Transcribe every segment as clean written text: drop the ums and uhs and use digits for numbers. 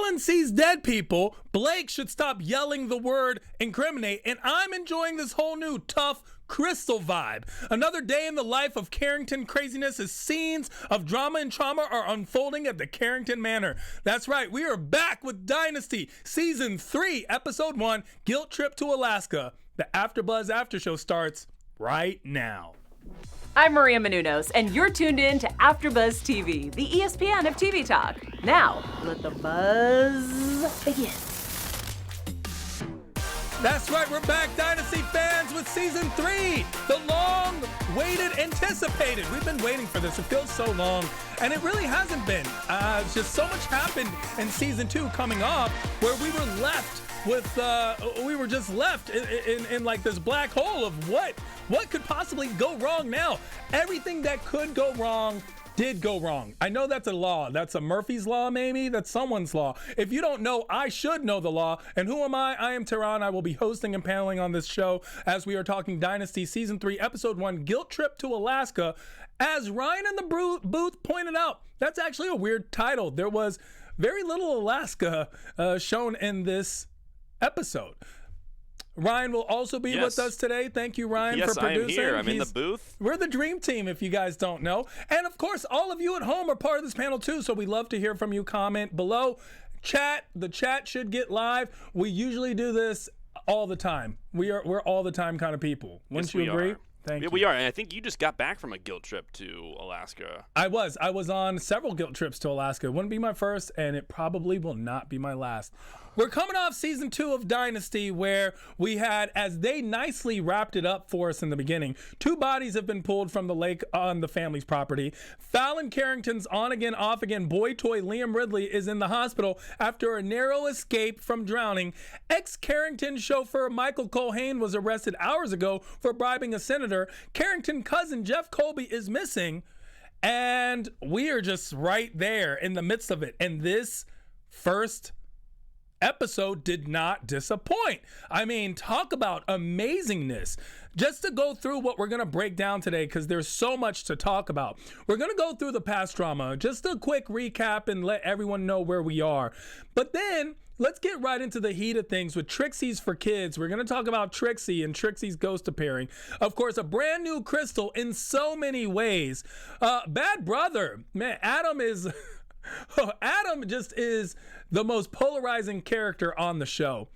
everyone sees dead people, Blake should stop yelling the word incriminate, and I'm enjoying this whole new tough Cristal vibe. Another day in the life of Carrington craziness as scenes of drama and trauma are unfolding at the Carrington Manor. That's right, we are back with Dynasty, Season 3, Episode 1, Guilt Trip to Alaska. The AfterBuzz After Show starts right now. I'm Maria Menounos, and you're tuned in to AfterBuzz TV, the ESPN of TV talk. Now, let the buzz begin. That's right, we're back, Dynasty fans, with Season 3, the long-awaited, anticipated. We've been waiting for this. It feels so long, and it really hasn't been. It's just so much happened in Season 2 coming off where we were left with, we were just left in like this black hole of what could possibly go wrong now. Everything that could go wrong did go wrong. I know that's a law. That's a Murphy's Law, maybe. That's someone's law. If you don't know, I should know the law. And who am I? I am Tehran. I will be hosting and paneling on this show as we are talking Dynasty Season 3, Episode 1, Guilt Trip to Alaska. As Ryan in the booth pointed out, that's actually a weird title. There was very little Alaska shown in this episode. Ryan will also be with us today. Thank you, Ryan, for producing. Yes, I am here. I'm in the booth. We're the dream team, if you guys don't know. And, of course, all of you at home are part of this panel, too, so we love to hear from you. Comment below. Chat. The chat should get live. We usually do this all the time. We're all the time kind of people. Wouldn't you agree? Thank you. We are, and I think you just got back from a guilt trip to Alaska. I was on several guilt trips to Alaska. It wouldn't be my first, and it probably will not be my last. We're coming off Season 2 of Dynasty, where we had, as they nicely wrapped it up for us in the beginning, 2 bodies have been pulled from the lake on the family's property. Fallon Carrington's on-again, off-again boy toy Liam Ridley is in the hospital after a narrow escape from drowning. Ex-Carrington chauffeur Michael Kool Haines was arrested hours ago for bribing a senator. Carrington cousin Jeff Colbys is missing, and we are just right there in the midst of it. And this first episode did not disappoint. I mean, talk about amazingness. Just to go through what we're going to break down today, because there's so much to talk about. We're going to go through the past drama, just a quick recap and let everyone know where we are. But then let's get right into the heat of things with Trixie's for Kids. We're going to talk about Trixie and Trixie's ghost appearing. Of course, a brand new Cristal in so many ways. Bad brother, man, Adam is... Adam just is the most polarizing character on the show.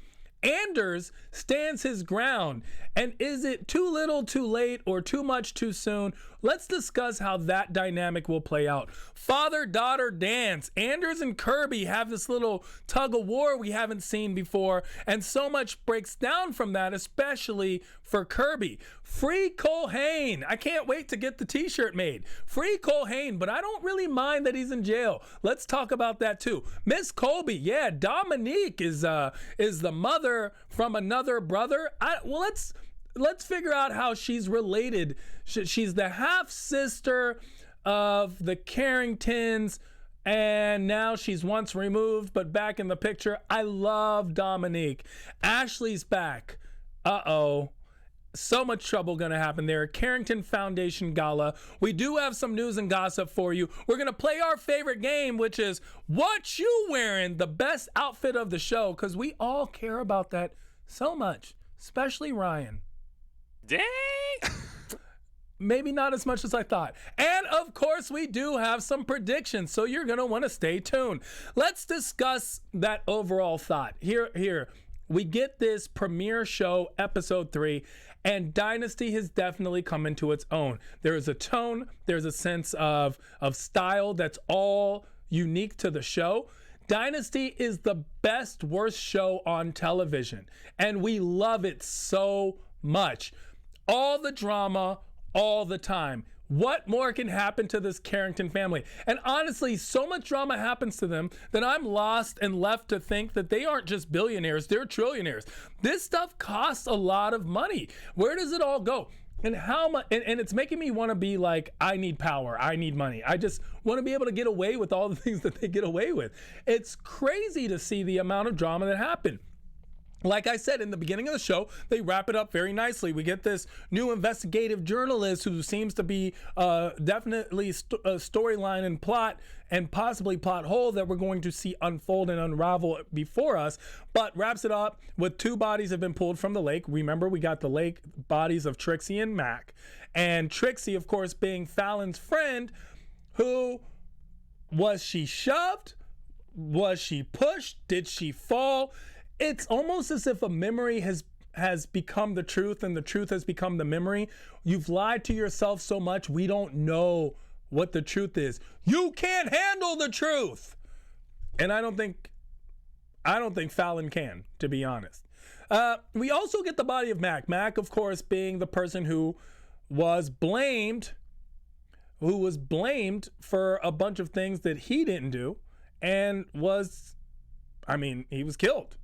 Anders stands his ground. And is it too little, too late, or too much, too soon? Let's discuss how that dynamic will play out. Father-daughter dance. Anders and Kirby have this little tug of war we haven't seen before, and so much breaks down from that, especially for Kirby. Free Kool Haines. I can't wait to get the t-shirt made. Free Kool Haines, but I don't really mind that he's in jail. Let's talk about that too. Miss Colby, yeah, Dominique is the mother from another brother. Let's figure out how she's related. She's the half-sister of the Carringtons, and now she's once removed, but back in the picture. I love Dominique. Ashley's back. Uh-oh. So much trouble going to happen there. Carrington Foundation Gala. We do have some news and gossip for you. We're going to play our favorite game, which is What You Wearing? The best outfit of the show, because we all care about that so much, especially Ryan. Dang! Maybe not as much as I thought. And of course, we do have some predictions, so you're going to want to stay tuned. Let's discuss that overall thought. Here, we get this premiere show, Episode 3, and Dynasty has definitely come into its own. There is a tone, there's a sense of style that's all unique to the show. Dynasty is the best, worst show on television, and we love it so much. All the drama, all the time. What more can happen to this Carrington family? And honestly, so much drama happens to them that I'm lost and left to think that they aren't just billionaires, they're trillionaires. This stuff costs a lot of money. Where does it all go? And how much? And it's making me want to be like, I need power, I need money. I just want to be able to get away with all the things that they get away with. It's crazy to see the amount of drama that happened. like I said in the beginning of the show, they wrap it up very nicely. We get this new investigative journalist who seems to be definitely a storyline and plot and possibly plot hole that we're going to see unfold and unravel before us, but wraps it up with 2 bodies have been pulled from the lake. Remember, we got the lake bodies of Trixie and Mac. And Trixie, of course, being Fallon's friend, who was she shoved? Was she pushed? Did she fall? It's almost as if a memory has become the truth and the truth has become the memory. You've lied to yourself so much, we don't know what the truth is. You can't handle the truth. And I don't think Fallon can, to be honest. We also get the body of Mac. Mac, of course, being the person who was blamed for a bunch of things that he didn't do and he was killed.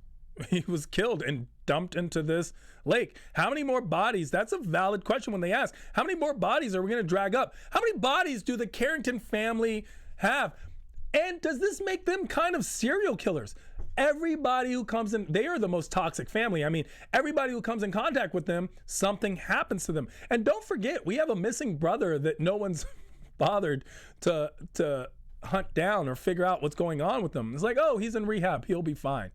He was killed and dumped into this lake. How many more bodies? That's a valid question when they ask. How many more bodies are we going to drag up? How many bodies do the Carrington family have? And does this make them kind of serial killers? Everybody who comes in, they are the most toxic family. I mean, everybody who comes in contact with them, something happens to them. And don't forget, we have a missing brother that no one's bothered to hunt down or figure out what's going on with them. It's like, oh, he's in rehab. He'll be fine.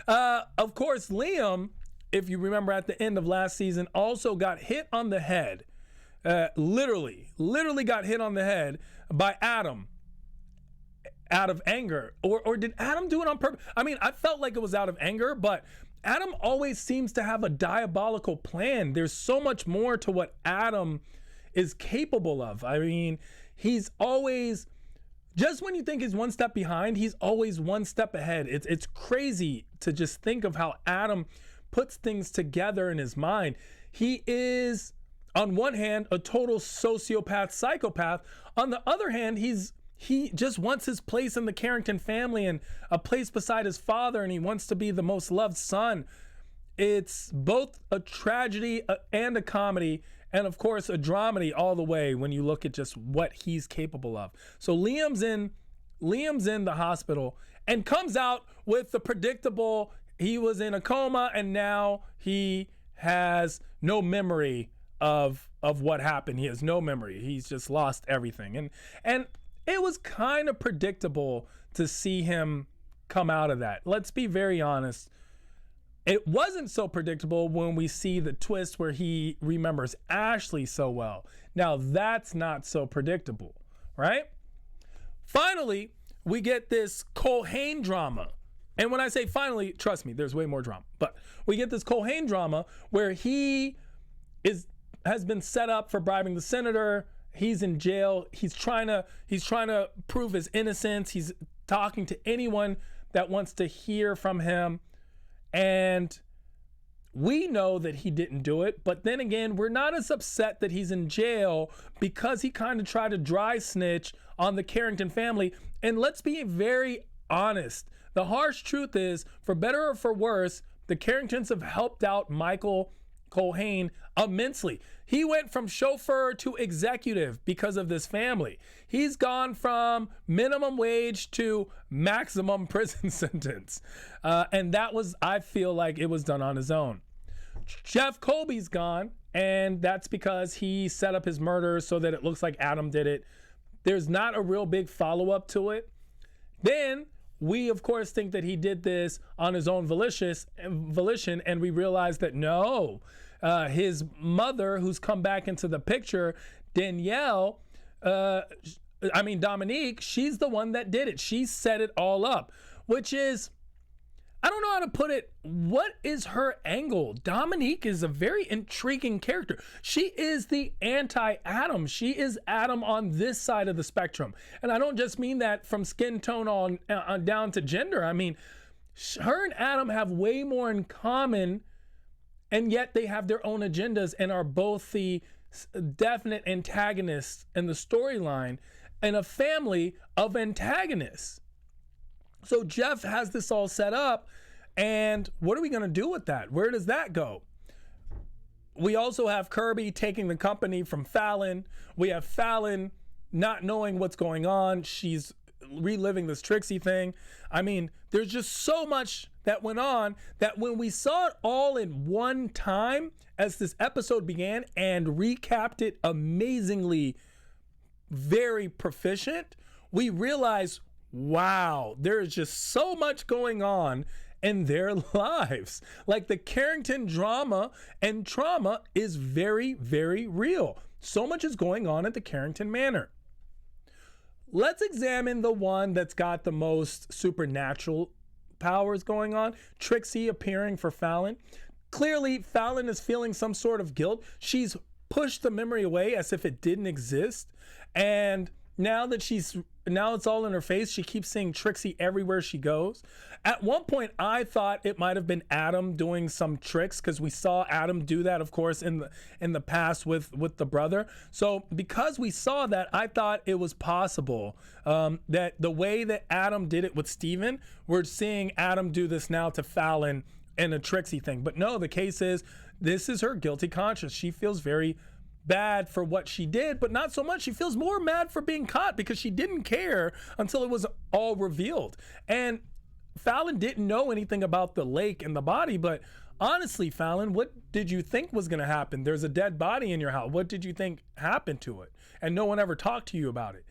Of course, Liam, if you remember at the end of last season, also got hit on the head. Literally got hit on the head by Adam out of anger. Or did Adam do it on purpose? I mean, I felt like it was out of anger, but Adam always seems to have a diabolical plan. There's so much more to what Adam is capable of. I mean, he's always, just when you think he's one step behind, he's always one step ahead. It's crazy to just think of how Adam puts things together in his mind. He is, on one hand, a total sociopath, psychopath. On the other hand, he just wants his place in the Carrington family and a place beside his father, and he wants to be the most loved son. It's both a tragedy and a comedy, and of course a dramedy all the way when you look at just what he's capable of. So Liam's in the hospital and comes out with the predictable, he was in a coma and now he has no memory of what happened. He has no memory. He's just lost everything. And it was kind of predictable to see him come out of that. Let's be very honest. It wasn't so predictable when we see the twist where he remembers Ashley so well. Now that's not so predictable, right? Finally, we get this Kool Haines drama. And when I say finally, trust me, there's way more drama. But we get this Kool Haines drama where he has been set up for bribing the senator. He's in jail. He's trying to prove his innocence. He's talking to anyone that wants to hear from him. And we know that he didn't do it, but then again, we're not as upset that he's in jail because he kind of tried to dry snitch on the Carrington family. And let's be very honest. The harsh truth is, for better or for worse, the Carringtons have helped out Michael Kool Haines immensely. He went from chauffeur to executive because of this family. He's gone from minimum wage to maximum prison sentence. And that was, I feel like it was done on his own. Chef Colby's gone, and that's because he set up his murder so that it looks like Adam did it. There's not a real big follow-up to it. Then we, of course, think that he did this on his own volition, and we realize that no, his mother, who's come back into the picture, Dominique, she's the one that did it. She set it all up, which is, I don't know how to put it. What is her angle? Dominique is a very intriguing character. She is the anti-Adam. She is Adam on this side of the spectrum. And I don't just mean that from skin tone on down to gender. I mean, her and Adam have way more in common, and yet they have their own agendas and are both the definite antagonists in the storyline and a family of antagonists. So Jeff has this all set up, and what are we going to do with that? Where does that go? We also have Kirby taking the company from Fallon. We have Fallon not knowing what's going on. She's reliving this Trixie thing. I mean, there's just so much that went on that when we saw it all in one time as this episode began and recapped it amazingly, very proficient, we realized, wow, there is just so much going on in their lives. Like the Carrington drama and trauma is very, very real. So much is going on at the Carrington Manor. Let's examine the one that's got the most supernatural powers going on. Trixie appearing for Fallon. Clearly, Fallon is feeling some sort of guilt. She's pushed the memory away as if it didn't exist. And now it's all in her face. She keeps seeing Trixie everywhere she goes. At one point, I thought it might have been Adam doing some tricks because we saw Adam do that, of course, in the past with the brother. So because we saw that, I thought it was possible that the way that Adam did it with Steven, we're seeing Adam do this now to Fallon in a Trixie thing. But no, the case is this is her guilty conscience. She feels very bad for what she did, but not so much. She feels more mad for being caught because she didn't care until it was all revealed. And Fallon didn't know anything about the lake and the body, but honestly, Fallon, what did you think was going to happen? There's a dead body in your house. What did you think happened to it? And no one ever talked to you about it.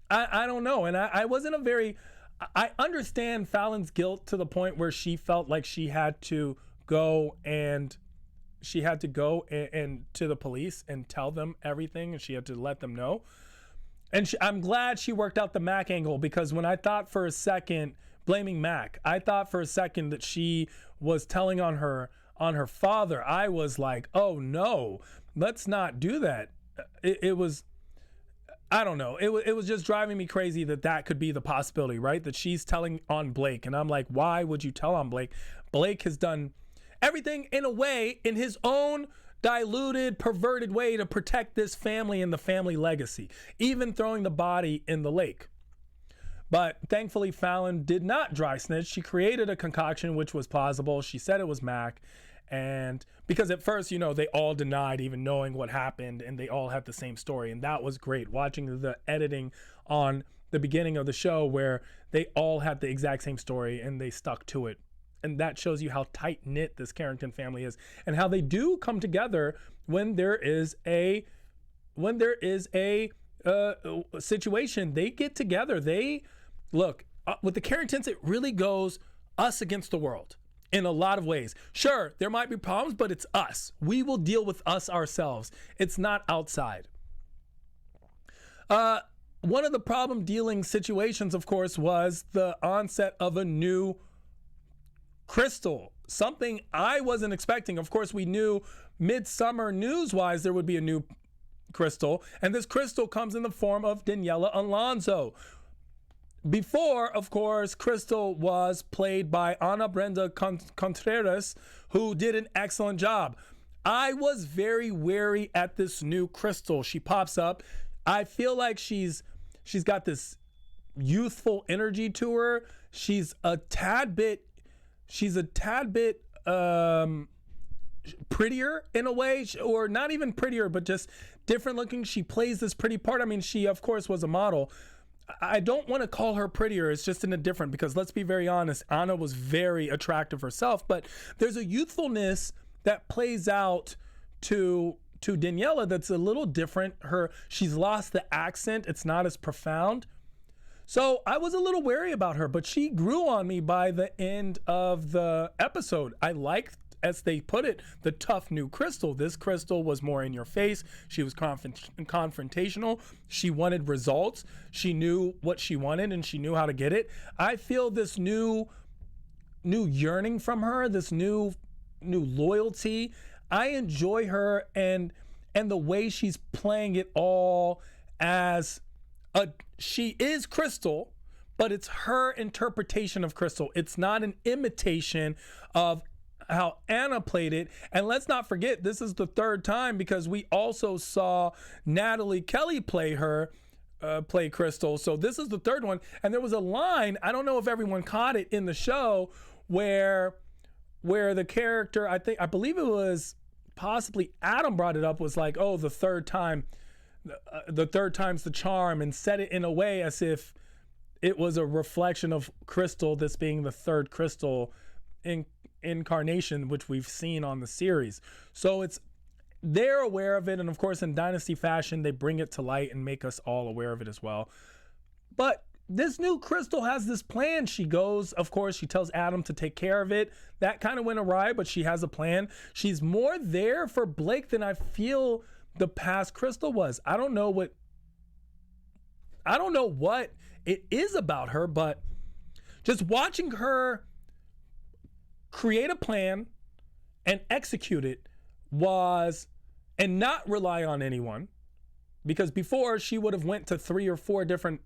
I don't know. And I wasn't I understand Fallon's guilt to the point where she felt like she had to go and to the police and tell them everything, and she had to let them know. And I'm glad she worked out the Mac angle, because when I thought for a second, blaming Mac, I thought for a second that she was telling on her father. I was like, oh no, let's not do that. It was, I don't know. It was just driving me crazy that could be the possibility, right? That she's telling on Blake. And I'm like, why would you tell on Blake? Blake has done everything in a way, in his own diluted, perverted way, to protect this family and the family legacy, even throwing the body in the lake. But thankfully, Fallon did not dry snitch. She created a concoction which was plausible. She said it was Mac. And because at first, they all denied even knowing what happened, and they all had the same story. And that was great, watching the editing on the beginning of the show where they all had the exact same story and they stuck to it. And that shows you how tight-knit this Carrington family is, and how they do come together when there is a situation. They get together. They look with the Carringtons. It really goes us against the world in a lot of ways. Sure, there might be problems, but it's us. We will deal with us ourselves. It's not outside. One of the problem-dealing situations, of course, was the onset of a new Cristal, something I wasn't expecting. Of course, we knew midsummer news-wise there would be a new Cristal, and this Cristal comes in the form of Daniela Alonso. Before, of course, Cristal was played by Ana Brenda Contreras, who did an excellent job. I was very wary at this new Cristal. She pops up. I feel like she's got this youthful energy to her. She's a tad bit prettier in a way, or not even prettier, but just different looking. She plays this pretty part. I mean, she of course was a model. I don't want to call her prettier. It's just in a different, because let's be very honest, Anna was very attractive herself, but there's a youthfulness that plays out to Daniela that's a little different. She's lost the accent. It's not as profound. So I was a little wary about her, but she grew on me by the end of the episode. I liked, as they put it, the tough new Cristal. This Cristal was more in your face. She was confrontational. She wanted results. She knew what she wanted and she knew how to get it. I feel this new yearning from her, this new loyalty. I enjoy her and the way she's playing it all as she is Cristal, but it's her interpretation of Cristal. It's not an imitation of how Anna played it. And let's not forget, this is the third time, because we also saw Natalie Kelly play Cristal. So this is the third one. And there was a line, I don't know if everyone caught it in the show, where the character, I believe it was possibly Adam brought it up, was like, oh, the third time's the charm, and said it in a way as if it was a reflection of Cristal, this being the third Cristal incarnation, which we've seen on the series. So they're aware of it. And of course, in Dynasty fashion, they bring it to light and make us all aware of it as well. But this new Cristal has this plan. She goes, of course, she tells Adam to take care of it. That kind of went awry, but she has a plan. She's more there for Blake than I feel the past Cristal was. I don't know what it is about her, but just watching her create a plan and execute it and not rely on anyone, because before she would have went to 3 or 4 different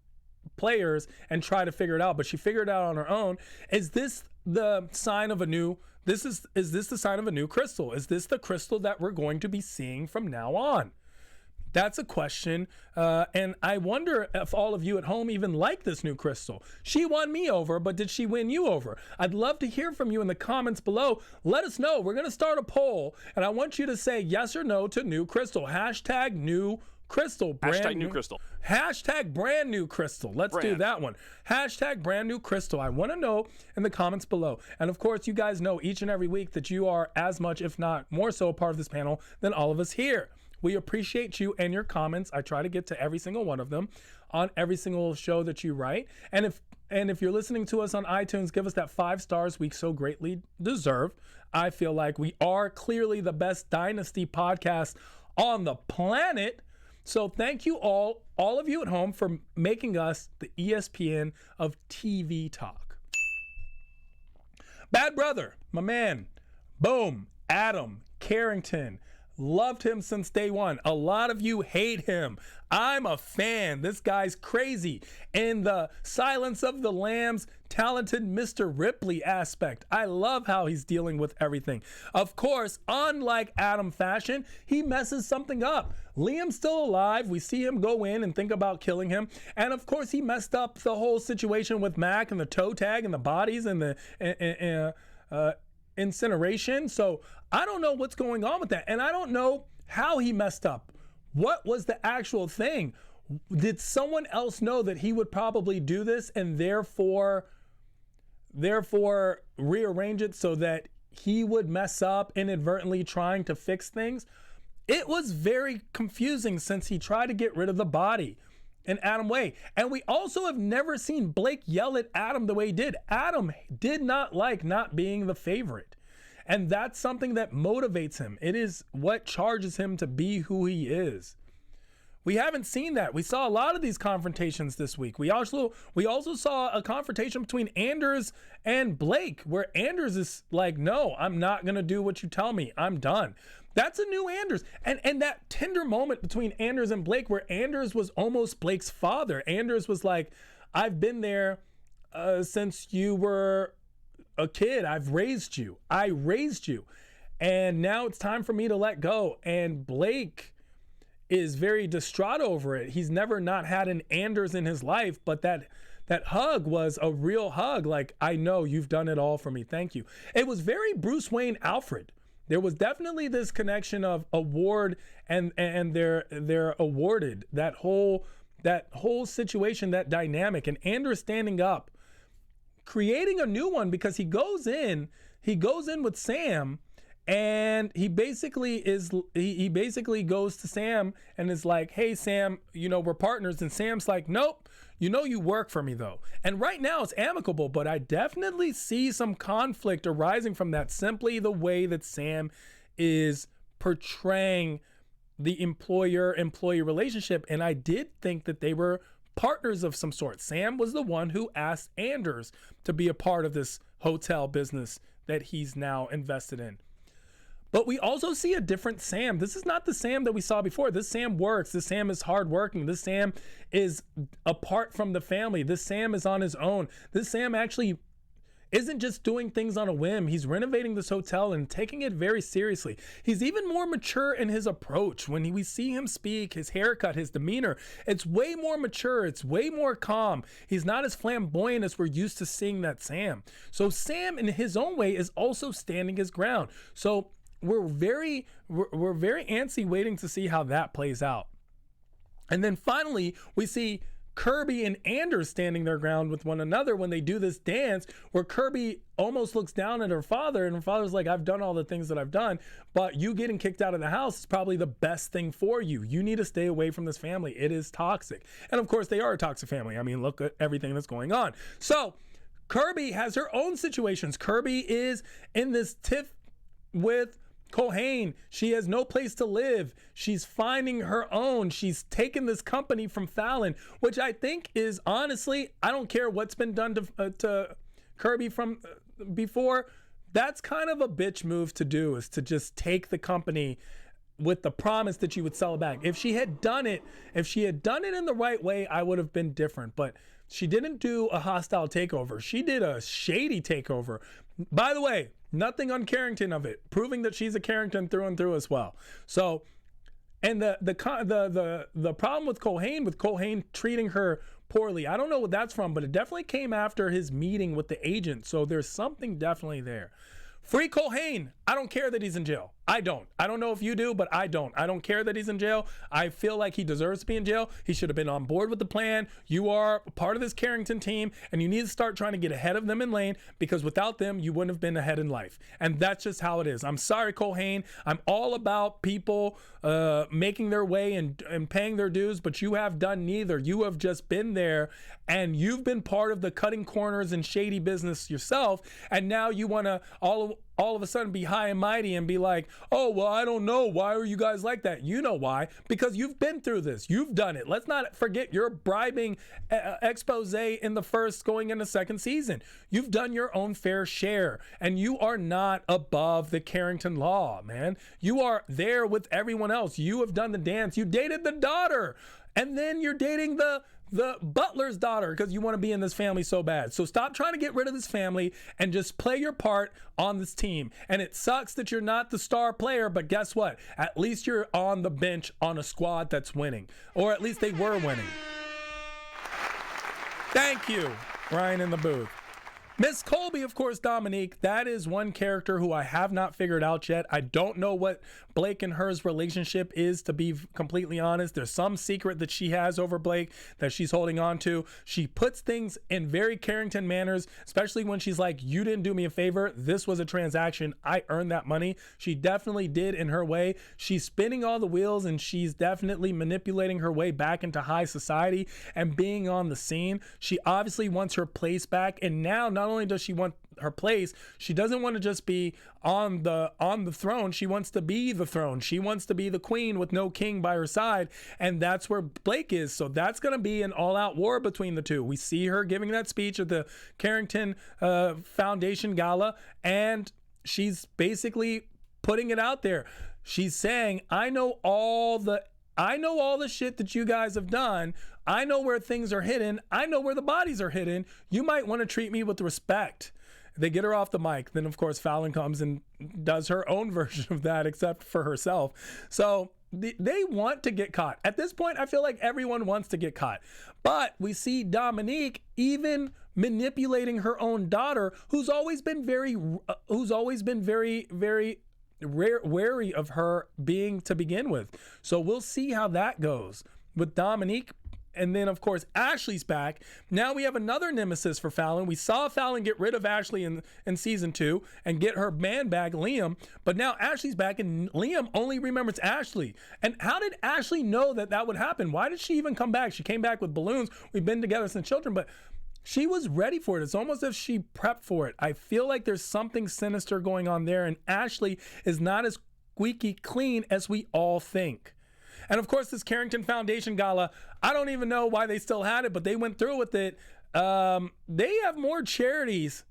players and try to figure it out, but she figured it out on her own. Is this the sign of a new is this the sign of a new Cristal? Is this the Cristal that we're going to be seeing from now on? That's a question, and I wonder if all of you at home even like this new Cristal. She won me over, but did she win you over? I'd love to hear from you in the comments below. Let us know. We're going to start a poll, and I want you to say yes or no to new Cristal. Hashtag new Cristal. Hashtag new Cristal. Hashtag brand new Cristal. Let's do that one. Hashtag brand new Cristal. I want to know in the comments below. And of course, you guys know each and every week that you are as much, if not more so, a part of this panel than all of us here. We appreciate you and your comments. I try to get to every single one of them on every single show that you write. And if you're listening to us on iTunes, give us that 5 stars we so greatly deserve. I feel like we are clearly the best Dynasty podcast on the planet. So thank you all of you at home, for making us the ESPN of TV talk. Bad brother, my man, boom, Adam Carrington. Loved him since day one. A lot of you hate him. I'm a fan. This guy's crazy. In the Silence of the Lambs, talented Mr. Ripley aspect. I love how he's dealing with everything. Of course, unlike Adam fashion, he messes something up. Liam's still alive. We see him go in and think about killing him. And of course, he messed up the whole situation with Mac and the toe tag and the bodies and the incineration. So I don't know what's going on with that. And I don't know how he messed up. What was the actual thing? Did someone else know that he would probably do this and therefore rearrange it so that he would mess up, inadvertently trying to fix things? It was very confusing since he tried to get rid of the body in Adam way. And we also have never seen Blake yell at Adam the way he did. Adam did not like not being the favorite. And that's something that motivates him. It is what charges him to be who he is. We haven't seen that. We saw a lot of these confrontations this week. We also saw a confrontation between Anders and Blake, where Anders is like, no, I'm not going to do what you tell me. I'm done. That's a new Anders. And that tender moment between Anders and Blake, where Anders was almost Blake's father. Anders was like, I've been there since you were a kid. I raised you. And now it's time for me to let go. And Blake is very distraught over it. He's never not had an Anders in his life, but that hug was a real hug. Like, I know you've done it all for me. Thank you. It was very Bruce Wayne Alfred. There was definitely this connection of award and they're awarded. That whole situation, that dynamic, and Anders standing up, creating a new one, because he goes in with Sam, and he basically goes to Sam and is like, hey Sam, we're partners. And Sam's like, nope, you work for me though. And right now it's amicable, but I definitely see some conflict arising from that, simply the way that Sam is portraying the employer-employee relationship. And I did think that they were partners of some sort. Sam was the one who asked Anders to be a part of this hotel business that he's now invested in. But we also see a different Sam. This is not the Sam that we saw before. This Sam works. This Sam is hardworking. This Sam is apart from the family. This Sam is on his own. This Sam actually isn't just doing things on a whim. He's renovating this hotel and taking it very seriously. He's even more mature in his approach. When we see him speak, his haircut, his demeanor, it's way more mature. It's way more calm. He's not as flamboyant as we're used to seeing that Sam. So Sam, in his own way, is also standing his ground. So we're very antsy waiting to see how that plays out. And then finally, we see Kirby and Anders standing their ground with one another when they do this dance where Kirby almost looks down at her father, and her father's like, I've done all the things that I've done, but you getting kicked out of the house is probably the best thing for you. You need to stay away from this family. It is toxic. And of course, they are a toxic family. I mean, look at everything that's going on. So Kirby has her own situations. Kirby is in this tiff with Kool Haines. She has no place to live. She's finding her own. She's taken this company from Fallon, which I think is honestly, I don't care what's been done to Kirby from before. That's kind of a bitch move to do, is to just take the company with the promise that you would sell it back. If she had done it in the right way, I would have been different. But she didn't do a hostile takeover. She did a shady takeover. By the way, nothing on Carrington of it, proving that she's a Carrington through and through as well. So, and the problem with Kool Haines treating her poorly, I don't know what that's from, but it definitely came after his meeting with the agent. So there's something definitely there. Free Kool Haines. I don't care that he's in jail. I don't know if you do, but I don't care that he's in jail. I feel like he deserves to be in jail. He should have been on board with the plan. You are part of this Carrington team, and you need to start trying to get ahead of them in lane, because without them, you wouldn't have been ahead in life. And that's just how it is. I'm sorry, Kool Haines. I'm all about people making their way and paying their dues, but you have done neither. You have just been there, and you've been part of the cutting corners and shady business yourself, and now you want to all of a sudden be high and mighty and be like, oh, well, I don't know. Why are you guys like that? You know why. Because you've been through this. You've done it. Let's not forget your bribing expose in the first going into second season. You've done your own fair share, and you are not above the Carrington law, man. You are there with everyone else. You have done the dance. You dated the daughter, and then you're dating the butler's daughter because you want to be in this family so bad. So stop trying to get rid of this family and just play your part on this team. And it sucks that you're not the star player, but guess what? At least you're on the bench on a squad that's winning, or at least they were winning. Thank you, Ryan in the booth. Miss Colby, of course, Dominique, that is one character who I have not figured out yet. I don't know what Blake and hers relationship is, to be completely honest. There's some secret that she has over Blake that she's holding on to. She puts things in very Carrington manners, especially when she's like, you didn't do me a favor. This was a transaction. I earned that money. She definitely did in her way. She's spinning all the wheels, and she's definitely manipulating her way back into high society and being on the scene. She obviously wants her place back, and now not only does she want her place, she doesn't want to just be on the throne. She wants to be the throne. She wants to be the queen with no king by her side, and that's where Blake is. So that's going to be an all-out war between the two. We see her giving that speech at the Carrington Foundation Gala, and she's basically putting it out there. She's saying, I know all the shit that you guys have done. I know where things are hidden. I know where the bodies are hidden. You might want to treat me with respect. They get her off the mic. Then, of course, Fallon comes and does her own version of that, except for herself. So they want to get caught. At this point, I feel like everyone wants to get caught. But we see Dominique even manipulating her own daughter, who's always been very, very wary of her being to begin with. So we'll see how that goes with Dominique. And then, of course, Ashley's back. Now we have another nemesis for Fallon. We saw Fallon get rid of Ashley in season 2 and get her man back, Liam. But now Ashley's back, and Liam only remembers Ashley. And how did Ashley know that would happen? Why did she even come back? She came back with balloons. We've been together since children, but she was ready for it. It's almost as if she prepped for it. I feel like there's something sinister going on there, and Ashley is not as squeaky clean as we all think. And of course, this Carrington Foundation Gala, I don't even know why they still had it, but they went through with it. They have more charities.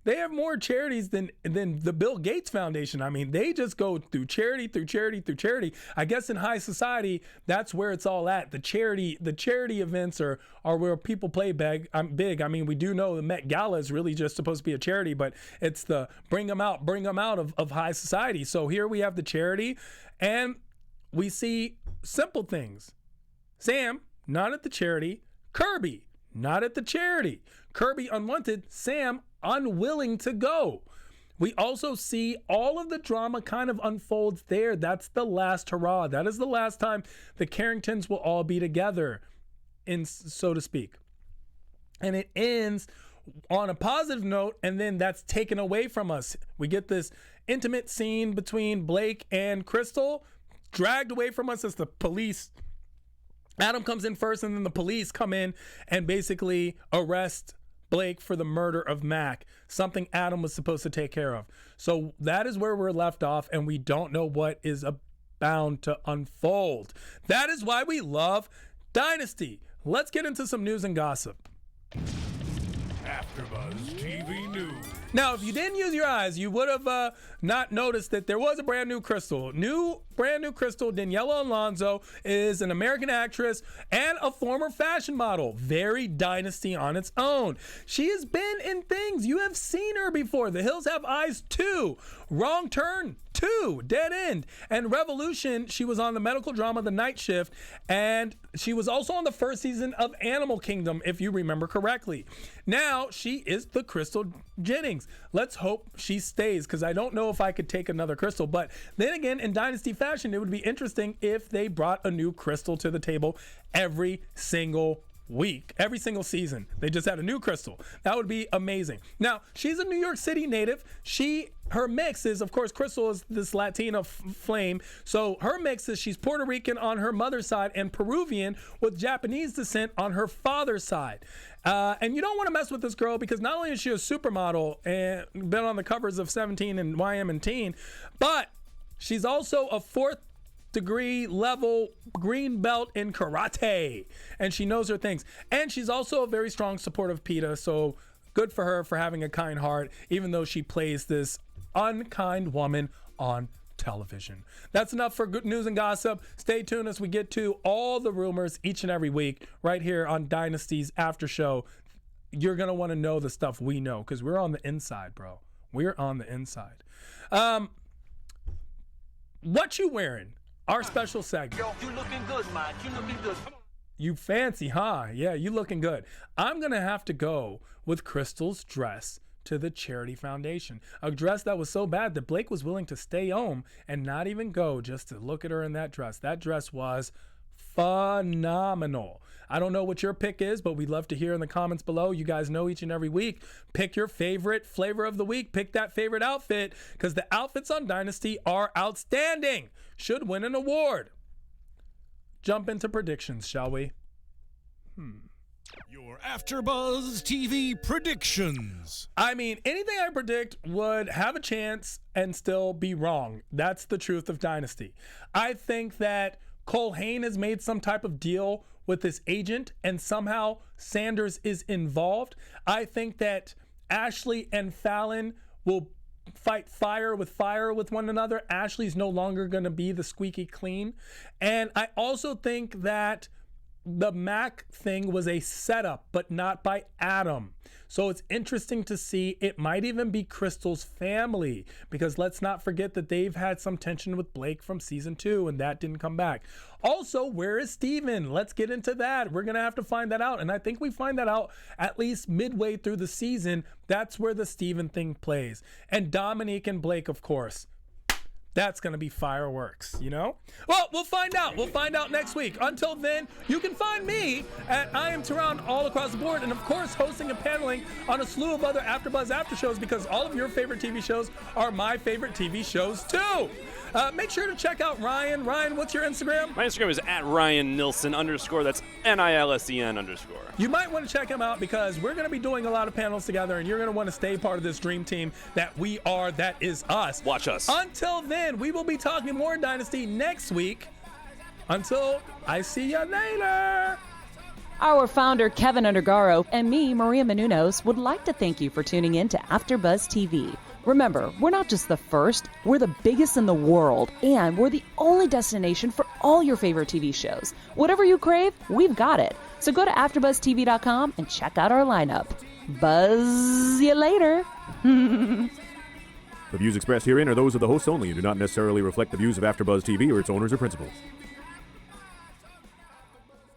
They have more charities than the Bill Gates Foundation. I mean, they just go through charity, through charity, through charity. I guess in high society, that's where it's all at. The charity events are where people play big. I mean, we do know the Met Gala is really just supposed to be a charity, but it's the bring them out of high society. So here we have the charity, and we see simple things. Sam, not at the charity. Kirby, not at the charity. Kirby unwanted. Sam, unwilling to go. We also see all of the drama kind of unfolds there. That's the last hurrah. That is the last time the Carringtons will all be together in so to speak. And it ends on a positive note, and then that's taken away from us. We get this intimate scene between Blake and Cristal, dragged away from us as the police. Adam comes in first, and then the police come in and basically arrest Blake for the murder of Mac, something Adam was supposed to take care of. So that is where we're left off, and we don't know what is bound to unfold. That is why we love Dynasty. Let's get into some news and gossip. AfterBuzz TV News. Now, if you didn't use your eyes, you would have not noticed that there was a brand new Cristal. Brand new Cristal, Daniela Alonso, is an American actress and a former fashion model. Very Dynasty on its own. She has been in things. You have seen her before. The Hills Have Eyes 2, Wrong Turn 2, Dead End, and Revolution. She was on the medical drama The Night Shift, and she was also on the first season of Animal Kingdom, if you remember correctly. Now, she is the Cristal Jennings. Let's hope she stays, because I don't know if I could take another Cristal. But then again, in Dynasty fashion, it would be interesting if they brought a new Cristal to the table every single week, every single season. They just had a new Cristal. That would be amazing. Now, she's a New York City native. Her mix is, of course, Cristal is this Latina flame. So her mix is she's Puerto Rican on her mother's side and Peruvian with Japanese descent on her father's side. And you don't want to mess with this girl because not only is she a supermodel and been on the covers of 17 and YM and Teen, but she's also a fourth degree level green belt in karate, and she knows her things. And she's also a very strong supporter of PETA, so good for her for having a kind heart, even though she plays this unkind woman on television. That's enough for good news and gossip. Stay tuned as we get to all the rumors each and every week right here on Dynasty's After Show. You're going to want to know the stuff we know because we're on the inside, bro. We're on the inside. What you wearing? Our special segment. Yo, you looking good, man. You looking good. Come on. You fancy, huh? Yeah, you looking good. I'm going to have to go with Cristal's dress to the charity foundation. A dress that was so bad that Blake was willing to stay home and not even go just to look at her in that dress. That dress was phenomenal. I don't know what your pick is, but we'd love to hear in the comments below. You guys know each and every week, pick your favorite flavor of the week. Pick that favorite outfit because the outfits on Dynasty are outstanding. Should win an award. Jump into predictions, shall we? Your AfterBuzz TV predictions. I mean, anything I predict would have a chance and still be wrong. That's the truth of Dynasty. I think that Kool Haines has made some type of deal with his agent and somehow Sanders is involved. I think that Ashley and Fallon will fight fire with one another. Ashley's no longer going to be the squeaky clean. And I also think that the Mac thing was a setup, but not by Adam. So it's interesting to see. It might even be Cristal's family, because let's not forget that they've had some tension with Blake from season 2, and that didn't come back. Also, where is Steven? Let's get into that. We're going to have to find that out. And I think we find that out at least midway through the season. That's where the Steven thing plays. And Dominique and Blake, of course. That's going to be fireworks, you know? Well, we'll find out. We'll find out next week. Until then, you can find me at I Am Tehran all across the board. And, of course, hosting and paneling on a slew of other AfterBuzz after shows, because all of your favorite TV shows are my favorite TV shows, too. Make sure to check out Ryan. Ryan, what's your Instagram? My Instagram is at @RyanNilsen_. That's NILSEN_. You might want to check him out because we're going to be doing a lot of panels together, and you're going to want to stay part of this dream team that we are, that is us. Watch us. Until then, we will be talking more Dynasty next week. Until I see you later. Our founder, Keven Undergaro, and me, Maria Menounos, would like to thank you for tuning in to AfterBuzz TV. Remember, we're not just the first, we're the biggest in the world, and we're the only destination for all your favorite TV shows. Whatever you crave, we've got it. So go to AfterBuzzTV.com and check out our lineup. Buzz you later. The views expressed herein are those of the hosts only and do not necessarily reflect the views of AfterBuzz TV or its owners or principals.